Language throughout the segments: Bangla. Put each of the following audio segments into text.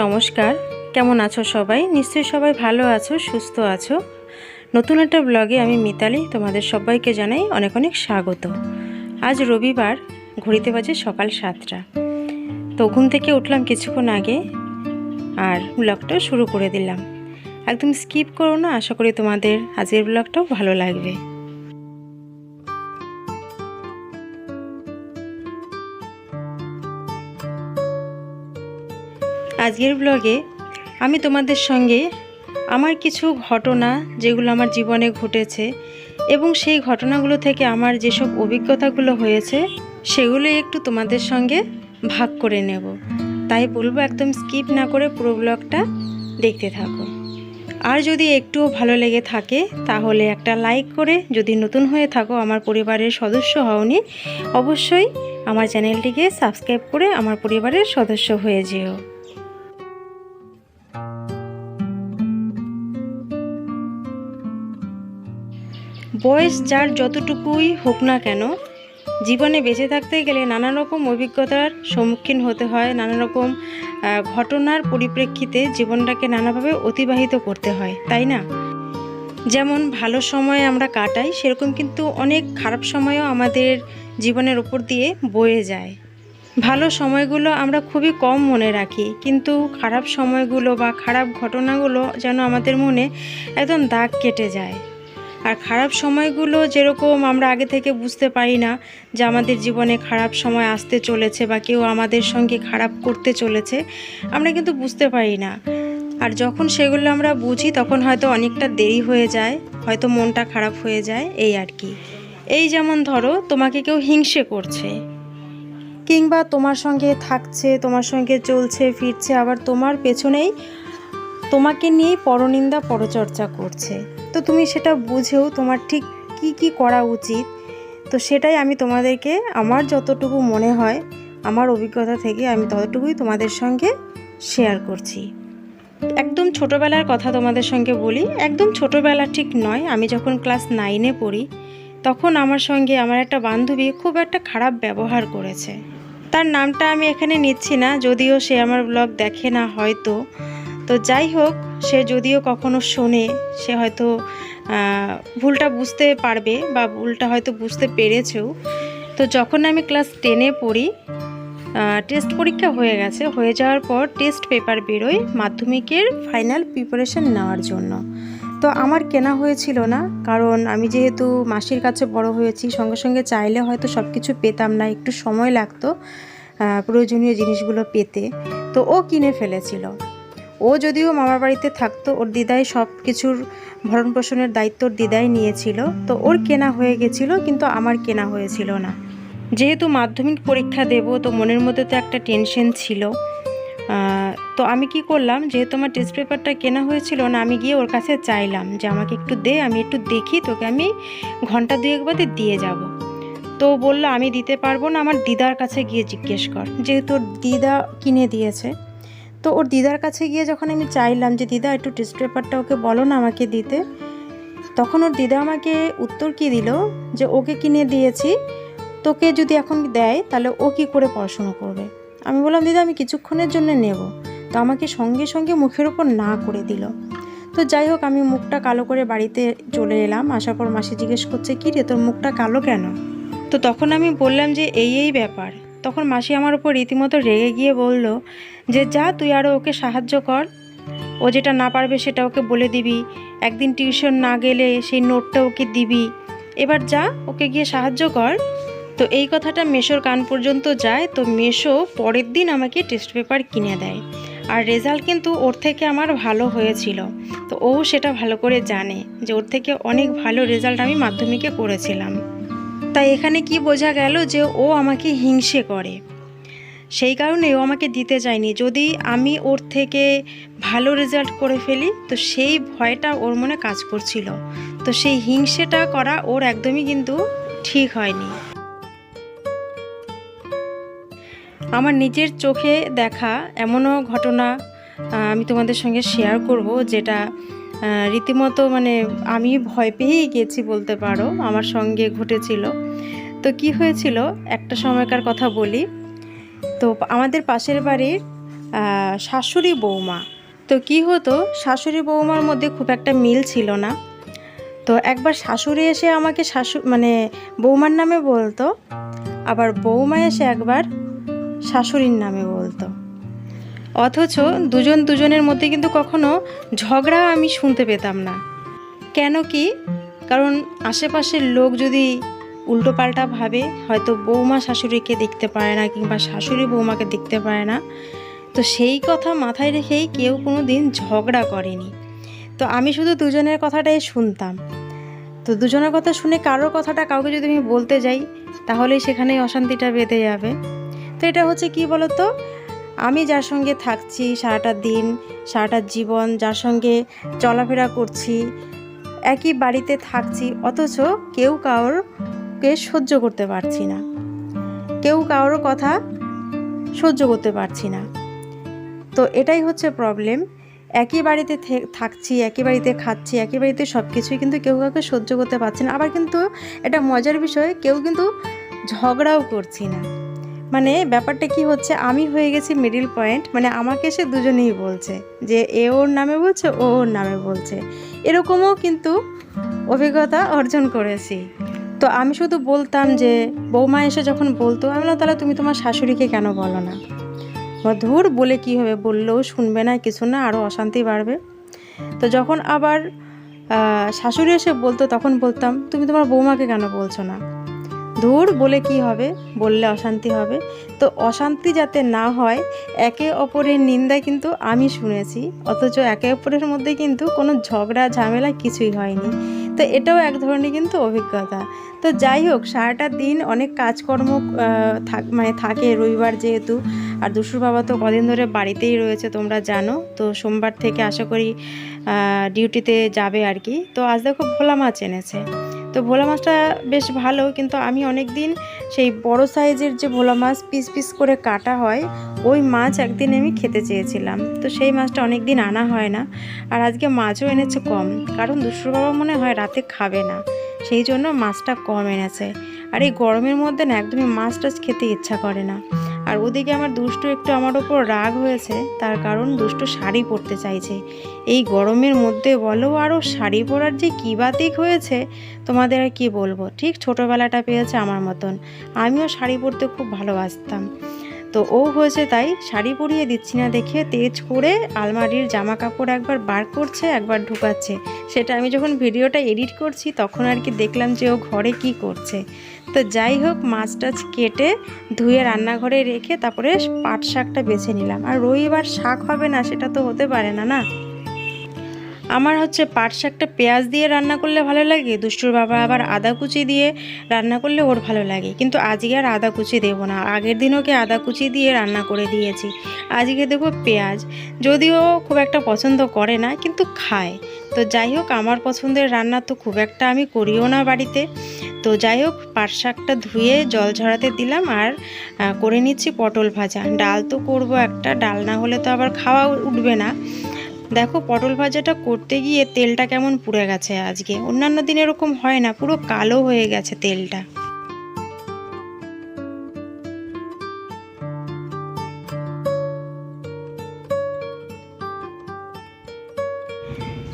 নমস্কার, কেমন আছো সবাই? নিশ্চয়ই সবাই ভালো আছো, সুস্থ আছো। নতুন একটা ব্লগে আমি মিতালি তোমাদের সবাইকে জানাই অনেক অনেক স্বাগত। আজ রবিবার, ঘড়িতে বাজে সকাল 7টা। তো ঘুম থেকে উঠলাম কিছুক্ষণ আগে আর ব্লগটা শুরু করে দিলাম। একদম স্কিপ করো না, আশা করি তোমাদের আজকের ব্লগটাও ভালো লাগবে। আজকের ব্লগে আমি তোমাদের সঙ্গে আমার কিছু ঘটনা, যেগুলো আমার জীবনে ঘটেছে এবং সেই ঘটনাগুলো থেকে আমার যেসব অভিজ্ঞতাগুলো হয়েছে সেগুলো একটু তোমাদের সঙ্গে ভাগ করে নেব। তাই বলবো একদম স্কিপ না করে পুরো ব্লগটা দেখতে থাকো। আর যদি একটুও ভালো লেগে থাকে তাহলে একটা লাইক করে, যদি নতুন হয়ে থাকো আমার পরিবারের সদস্য হওনি, অবশ্যই আমার চ্যানেলটিকে সাবস্ক্রাইব করে আমার পরিবারের সদস্য হয়ে যেও। বয়স যার যতটুকুই হোক না কেন, জীবনে বেঁচে থাকতে গেলে নানা রকম অভিজ্ঞতার সম্মুখীন হতে হয়, নানা রকম ঘটনার পরিপ্রেক্ষিতে জীবনটাকে নানাভাবে অতিবাহিত করতে হয়, তাই না? যেমন ভালো সময় আমরা কাটাই, সেরকম কিন্তু অনেক খারাপ সময়ও আমাদের জীবনের উপর দিয়ে বয়ে যায়। ভালো সময়গুলো আমরা খুবই কম মনে রাখি, কিন্তু খারাপ সময়গুলো বা খারাপ ঘটনাগুলো যেন আমাদের মনে একদম দাগ কেটে যায়। আর খারাপ সময়গুলো যেরকম আমরা আগে থেকে বুঝতে পারি না যে আমাদের জীবনে খারাপ সময় আসতে চলেছে বা কেউ আমাদের সঙ্গে খারাপ করতে চলেছে, আমরা কিন্তু বুঝতে পারি না। আর যখন সেগুলো আমরা বুঝি তখন হয়তো অনেকটা দেরি হয়ে যায়, হয়তো মনটা খারাপ হয়ে যায়, এই আর কি। এই যেমন ধরো, তোমাকে কেউ হিংসে করছে, কিংবা তোমার সঙ্গে থাকছে, তোমার সঙ্গে চলছে ফিরছে, আবার তোমার পেছনেই তোমাকে নিয়েই পরনিন্দা পরচর্চা করছে। তো তুমি সেটা বুঝেও তোমার ঠিক কি করা উচিত, তো সেটাই আমি তোমাদেরকে আমার যতটুকু মনে হয় আমার অভিজ্ঞতা থেকে আমি ততটুকুই তোমাদের সঙ্গে শেয়ার করছি। একদম ছোটোবেলার কথা তোমাদের সঙ্গে বলি। একদম ছোটোবেলা ঠিক নয়, আমি যখন ক্লাস 9-এ পড়ি তখন আমার সঙ্গে আমার একটা বান্ধবী খুব একটা খারাপ ব্যবহার করেছে। তার নামটা আমি এখানে নিচ্ছি না, যদিও সে আমার ব্লগ দেখে না হয়তো। তো যাই হোক, সে যদিও কখনো শোনে, সে হয়তো ভুলটা বুঝতে পারবে বা ভুলটা হয়তো বুঝতে পেরেছেও। তো যখন আমি ক্লাস 10-এ পড়ি, টেস্ট পরীক্ষা হয়ে গেছে, হয়ে যাওয়ার পর টেস্ট পেপার বেরোয় মাধ্যমিকের ফাইনাল প্রিপারেশন নেওয়ার জন্য। তো আমার কেনা হয়েছিল না, কারণ আমি যেহেতু মাসির কাছে বড় হয়েছি, সঙ্গে সঙ্গে চাইলে হয়তো সব কিছু পেতাম না, একটু সময় লাগতো প্রয়োজনীয় জিনিসগুলো পেতে। তো ও কিনে ফেলেছিল। ও যদিও মামার বাড়িতে থাকতো, ওর দিদাই সব কিছুর ভরণ পোষণের দায়িত্ব ওর দিদাই নিয়েছিল। তো ওর কেনা হয়ে গেছিলো, কিন্তু আমার কেনা হয়েছিল না। যেহেতু মাধ্যমিক পরীক্ষা দেব, তো মনের মধ্যে তো একটা টেনশন ছিল। তো আমি কি করলাম, যেহেতু আমার টেস্ট পেপারটা কেনা হয়েছিল না, আমি গিয়ে ওর কাছে চাইলাম যে আমাকে একটু দে, আমি একটু দেখি, তোকে আমি ঘন্টা 2 বাদে দিয়ে যাব। তো বললো আমি দিতে পারবো না, আমার দিদার কাছে গিয়ে জিজ্ঞেস কর, যেহেতু ওর দিদা কিনে দিয়েছে। তো ওর দিদার কাছে গিয়ে যখন আমি চাইলাম যে দিদা একটু টেস্ট পেপারটা ওকে বলো না আমাকে দিতে, তখন ওর দিদা আমাকে উত্তর কি দিল যে ওকে কিনে দিয়েছি, তোকে যদি এখন দেয় তাহলে ও কি করে পড়াশোনা করবে। আমি বললাম দিদা আমি কিছুক্ষণের জন্য নেব। তো আমাকে সঙ্গে সঙ্গে মুখের ওপর না করে দিল। তো যাই হোক, আমি মুখটা কালো করে বাড়িতে চলে এলাম। আসার পর মাসি জিজ্ঞেস করছে, কী রে তোর মুখটা কালো কেন? তো তখন আমি বললাম যে এই ব্যাপার। তখন মাসি আমার উপর রীতিমতো রেগে গিয়ে বলল যে যা, তুই আরও ওকে সাহায্য কর, ও যেটা না পারবে সেটা ওকে বলে দিবি, একদিন টিউশন না গেলে সেই নোটটা ওকে দিবি, এবার যা ওকে গিয়ে সাহায্য কর। তো এই কথাটা মেশোর কান পর্যন্ত যায়। তো মেশো পরের দিন আমাকে টেস্ট পেপার কিনে দেয়, আর রেজাল্ট কিন্তু ওর থেকে আমার ভালো হয়েছিল। তো ও সেটা ভালো করে জানে যে ওর থেকে অনেক ভালো রেজাল্ট আমি মাধ্যমিকে করেছিলাম। তাই এখানে কি বোঝা গেল যে ও আমাকে হিংসে করে, সেই কারণে ও আমাকে দিতে চায়নি। যদি আমি ওর থেকে ভালো রেজাল্ট করে ফেলি, তো সেই ভয়টা ওর মনে কাজ করছিল। তো সেই হিংসেটা করা ওর একদমই কিন্তু ঠিক হয়নি। আমার নিজের চোখে দেখা এমনও ঘটনা আমি তোমাদের সঙ্গে শেয়ার করব, যেটা রীতিমতো মানে আমি ভয় পেয়েই গেছি বলতে পারো, আমার সঙ্গে ঘটেছিল। তো কি হয়েছিল, একটা সময়কার কথা বলি। তো আমাদের পাশের বাড়ির শাশুড়ি বৌমা। তো কি হতো, শাশুড়ি বৌমার মধ্যে খুব একটা মিল ছিল না। তো একবার শাশুড়ি এসে আমাকে বৌমার নামে বলতো, আবার বৌমা এসে একবার শাশুড়ির নামে বলতো। অথচ দুজনের মধ্যে কিন্তু কখনো ঝগড়া আমি শুনতে পেতাম না। কেন কি? কারণ আশেপাশের লোক যদি উল্টোপাল্টা ভাবে, হয়তো বৌমা শাশুড়িকে দেখতে পারে না কিংবা শাশুড়ি বৌমাকে দেখতে পারে না, তো সেই কথা মাথায় রেখেই কেউ কোনো দিন ঝগড়া করেনি। তো আমি শুধু দুজনের কথাটাই শুনতাম। তো দুজনের কথা শুনে কারোর কথাটা কাউকে যদি আমি বলতে যাই, তাহলেই সেখানেই অশান্তিটা বেঁধে যাবে। তো এটা হচ্ছে কি বলতো, আমি যার সঙ্গে থাকছি সারাটা দিন, সারাটা জীবন, যার সঙ্গে চলাফেরা করছি, একই বাড়িতে থাকছি, অথচ কেউ কারোরকে সহ্য করতে পারছি না, কেউ কারোর কথা সহ্য করতে পারছি না। তো এটাই হচ্ছে প্রবলেম। একই বাড়িতে থাকছি, একই বাড়িতে খাচ্ছি, একই বাড়িতে সব কিছুই, কিন্তু কেউ কাউকে সহ্য করতে পারছি না। আবার কিন্তু এটা মজার বিষয়, কেউ কিন্তু ঝগড়াও করছি না। ব্যাপারটা কি হচ্ছে, আমি হয়ে গেছি মিডিল পয়েন্ট। আমাকে সে দুজনেই বলছে যে এ ওর নামে বলছে, ও ওর নামে বলছে। এরকমও কিন্তু অভিজ্ঞতা অর্জন করেছি। তো আমি শুধু বলতাম যে, বৌমা এসে যখন বলতো, আমি বললাম তাহলে তুমি তোমার শাশুড়িকে কেন বলো না? ধুর, বলে কি হবে, বললেও শুনবে না, কিছু না, আরও অশান্তি বাড়বে। তো যখন আবার শাশুড়ি এসে বলতো, তখন বলতাম তুমি তোমার বৌমাকে কেন বলছো না? ধুর, বলে কি হবে, বললে অশান্তি হবে। তো অশান্তি যাতে না হয়, একে অপরের নিন্দা কিন্তু আমি শুনেছি, অথচ একে অপরের মধ্যে কিন্তু কোনো ঝগড়া ঝামেলা কিছুই হয়নি। তো এটাও এক ধরনের কিন্তু অভিজ্ঞতা। তো যাই হোক, সারাটা দিন অনেক কাজকর্ম থাকে, রবিবার যেহেতু। আর দুষ্টুর বাবা তো কদিন ধরে বাড়িতেই রয়েছে, তোমরা জানো। তো সোমবার থেকে আশা করি ডিউটিতে যাবে আর কি। তো আজ দেখো ভোলা মাছ এনেছে। তো ভোলা মাছটা বেশ ভালো, কিন্তু আমি অনেক দিন সেই বড় সাইজের যে ভোলা মাছ পিস পিস করে কাটা হয়, ওই মাছ একদিন আমি খেতে চেয়েছিলাম। তো সেই মাছটা অনেক দিন আনা হয় না। আর আজকে মাছও এনেছে কম, কারণ দুষ্টুর বাবা মনে হয় রাতে খাবে না, সেই জন্য মাছটা কম এনেছে। আর এই গরমের মধ্যে না একদমই মাছ টাছ খেতে ইচ্ছা করে না। আর ওদিকে আমার দুষ্টু একটু আমার ওপর রাগ হয়েছে, তার কারণ দুষ্টু শাড়ি পরতে চাইছে এই গরমের মধ্যে। বলো, আরও শাড়ি পরার যে কী বাতিক হয়েছে, তোমাদের আর কী বলবো। ঠিক ছোটোবেলাটা পেয়েছে আমার মতন। আমিও শাড়ি পরতে খুব ভালোবাসতাম। তো ও হয়েছে তাই, শাড়ি পরিয়ে দিচ্ছি না দেখে তেজ করে আলমারির জামা কাপড় একবার বার করছে, একবার ঢুকাচ্ছে। সেটা আমি যখন ভিডিওটা এডিট করছি তখন আর কি দেখলাম যে ও ঘরে কি করছে। তো যাই হোক, মাছ টাছ কেটে ধুয়ে রান্নাঘরে রেখে তারপরে পাট শাকটা বেছে নিলাম। আর রবিবার শাক হবে না সেটা তো হতে পারে না, না। আমার হচ্ছে পাট শাকটা পেঁয়াজ দিয়ে রান্না করলে ভালো লাগে, দুষ্টুর বাবা আবার আদা কুচি দিয়ে রান্না করলে ওর ভালো লাগে। কিন্তু আজকে আর আদা কুচি দেবো না, আগের দিন ওকে আদা কুচি দিয়ে রান্না করে দিয়েছি। আজকে দেবো পেঁয়াজ, যদিও খুব একটা পছন্দ করে না কিন্তু খায়। তো যাই হোক, আমার পছন্দের রান্না তো খুব একটা আমি করিও না বাড়িতে। তো যাই হোক, পাট শাকটা ধুয়ে জল ঝরাতে দিলাম, আর করে নিচ্ছি পটল ভাজা। ডাল তো করব একটা, ডাল না হলে তো আবার খাওয়া উঠবে না। দেখো, পটল ভাজাটা করতে গিয়ে তেলটা কেমন পুড়ে গেছে আজকে। অন্যান্য দিন এরকম হয় না, পুরো কালো হয়ে গেছে তেলটা।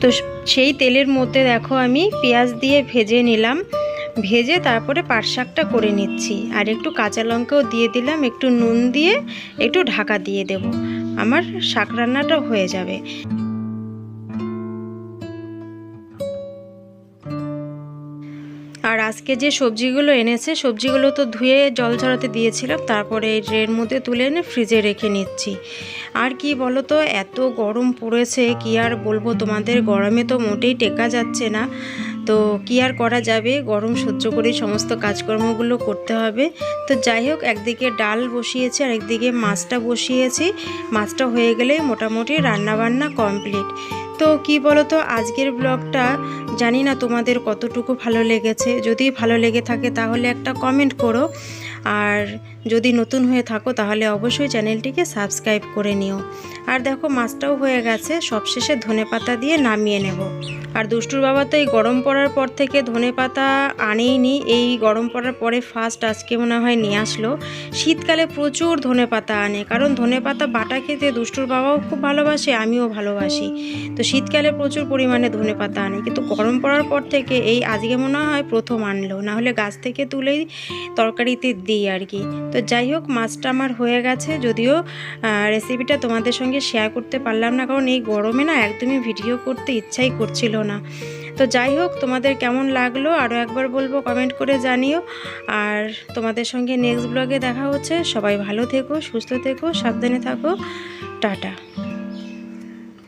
তো সেই তেলের মধ্যে দেখো আমি পেঁয়াজ দিয়ে ভেজে নিলাম, ভেজে তারপরে পাট শাকটা করে নিচ্ছি। আর একটু কাঁচা লঙ্কাও দিয়ে দিলাম, একটু নুন দিয়ে একটু ঢাকা দিয়ে দেব, আমার শাক রান্নাটা হয়ে যাবে। আর আজকে যে সবজিগুলো এনেছে, সবজিগুলো তো ধুয়ে জল ঝরাতে দিয়েছিলাম, তারপরে এই ট্রের মধ্যে তুলে এনে ফ্রিজে রেখে নিচ্ছি। আর কি বলো তো, এত গরম পড়েছে, কি আর বলবো তোমাদের, গরমে তো মোটেই টেকা যাচ্ছে না। তো কি আর করা যাবে, গরম সহ্য করেই সমস্ত কাজকর্মগুলো করতে হবে। তো যাই হোক, একদিকে ডাল বসিয়েছি আর একদিকে মাছটা বসিয়েছি। মাছটা হয়ে গেলেই মোটামুটি রান্নাবান্না কমপ্লিট। তো কি বলো তো, আজকের ব্লগটা জানি না তোমাদের কতটুকু ভালো লেগেছে। যদি ভালো লেগে থাকে তাহলে একটা কমেন্ট করো, আর যদি নতুন হয়ে থাকো তাহলে অবশ্যই চ্যানেলটিকে সাবস্ক্রাইব করে নিও। আর দেখো মাছটাও হয়ে গেছে, সবশেষে ধনেপাতা দিয়ে নামিয়ে নেব। আর দুষ্টুর বাবা তো এই গরম পড়ার পর থেকে ধনেপাতা আনেইনি, এই গরম পড়ার পরে ফার্স্ট আজকে মনে হয় নিয়ে আসলো। শীতকালে প্রচুর ধনেপাতা আনে, কারণ ধনেপাতা বাটা খেতে দুষ্টুর বাবাও খুব ভালোবাসে, আমিও ভালোবাসি। তো শীতকালে প্রচুর পরিমাণে ধনেপাতা আনে, কিন্তু গরম পড়ার পর থেকে এই আজকে মনে হয় প্রথম আনলো, না হলে গাছ থেকে তুলেই তরকারিতে দিই আর কি। তো যাই হোক, মাছটা আমার হয়ে গেছে, যদিও রেসিপিটা তোমাদের সঙ্গে শেয়ার করতে পারলাম না, কারণ এই গরমে না একদমই ভিডিও করতে ইচ্ছাই করছিল না। তো যাই হোক, তোমাদের কেমন লাগলো আরও একবার বলবো, কমেন্ট করে জানিও। আর তোমাদের সঙ্গে নেক্সট ব্লগে দেখা হচ্ছে। সবাই ভালো থেকো, সুস্থ থেকো, সাবধানে থাকো। টাটা।